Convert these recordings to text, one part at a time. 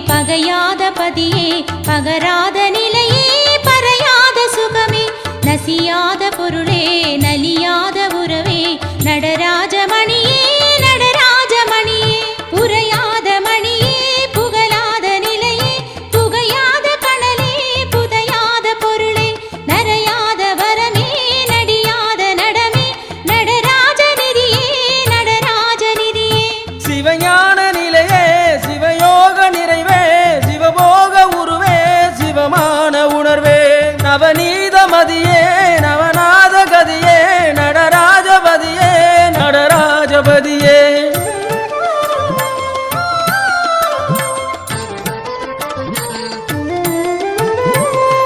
பகையாத பதியே பகராத நிலையே பறையாத சுகமே நசியாத பொருளே நலியாத உறவே நடராஜமணியே நடராஜமணியே புரையாத மணியே புகழாத நிலையே புகையாத கணலே புதையாத பொருளே நரையாத வரமே நடியாத நடமே நடராஜநிதியே நடராஜநிதியே சிவஞான நிலையே சிவயோக நிறைவே சிவபோக உருவே சிவமான உணர்வே நவநீத மதியே நவநாத கதியே நடராஜபதியே நடராஜபதியே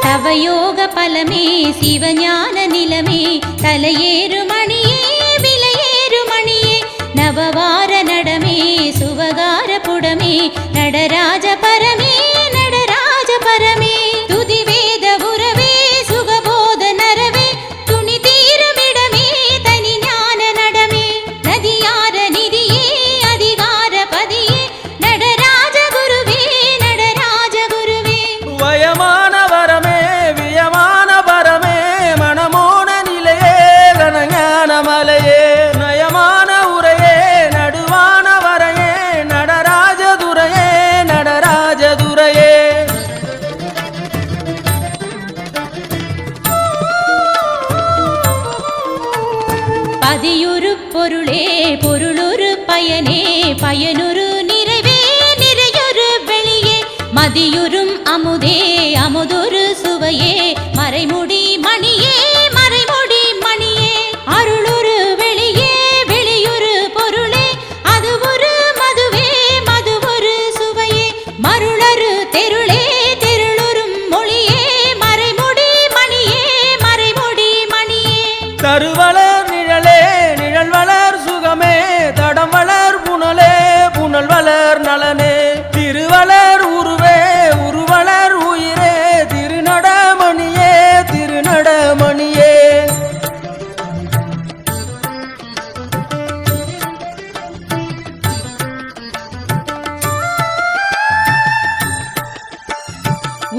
தவயோக பலமே சிவஞான நிலமே தலையேறு மணியே விலையேறு மணியே நவவார நடமே சுவகார புடமே நடராஜ பரமே நடராஜ பரமே துதி வேத உறவே சுகபோத நரவே துணி தீரமிடமே தனி ஞான நடமே நதியார நிதியே அதிகார பதியே நடராஜ குருவே நடராஜ குருவே வயமான வரமே வியமான பரமே மனமோன நிலையே கனஞான மலையே நயமான உரையே நடுவான வரையே நடராஜதுரையே நடராஜதுரையே பதியுறு பொருளே பொருளுறு பயனே பயனுறு நிறைவே நிறையுறு வெளியே மதியுறும் அமுதே அமுதொரு சுவையே மறைமுடி மணியே மறைமுடி மணியே அருளுறு வெளியே வெளியுறு பொருளே அது ஒரு மதுவே மது ஒரு சுவையே மருளறு தெருளே தெருளுறும் மொழியே மறைமுடி மணியே மறைமுடி மணியே கருவளர் நிழலே நிழல் வளர் சுகமே தடம் வளர் புனலே புனல் வளர் நலனே திருவளர் உருவே உருவளர் உயிரே திருநடமணியே திருநடமணியே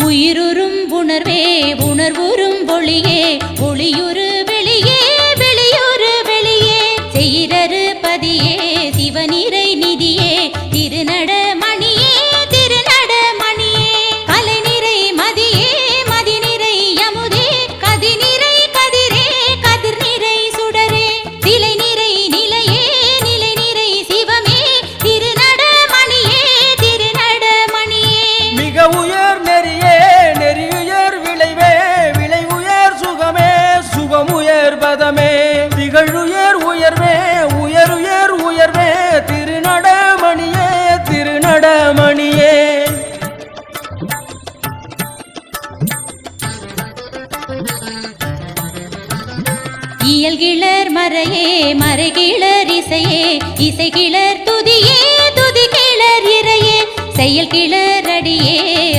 உயிருறும் உணர்வே உணர்வுறும் ஒளியே ஒளியுறு வெளியே வெளியுறு வெளியே செய்யரு பதியே சிவனிறை நிதியே திருநடமணியே திருநடமணியே கலைநிறை மதியே மதிநிறை யமுதே கதிநிறை கதிரே கதிர்நிறை சுடரே சிலை நிறை நிலையே நிலை நிறை சிவமே திருநடமணியே திருநடமணியே மிக உயர் நெறியே நெறியுயர் விளைவே விளை உயர் சுகமே சுகமுயர் பதமே திகழுயர் உயர்வே உயருயர் உயர்வே திருநடமணியே திருநடமணியே இயல்கிளர் மறையே மறைகிளர் இசையே இசைகிளர் துதியே துதிகிளர் இறையே செயல் கிளர் அடியே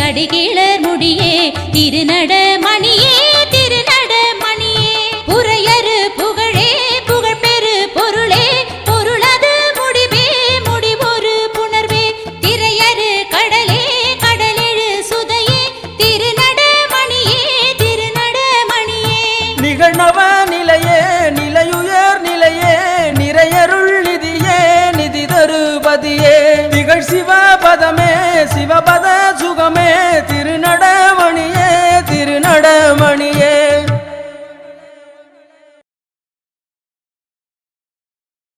அடிகிளர் முடியே திருநடமணியே திருநடமணியே புரையரு புகழே புகழ்பெரு பொருளே பொருளது முடிவே முடிவொரு புணர்வே திரையரு கடலே கடலெழு சுதையே திருநடமணியே திருநடமணியே நிகழ்நவ நிலையே நிலையுயர் நிலையே நிறையருள் நிதியே நிதி தருபதியே திகழ் சிவபதமே சிவபத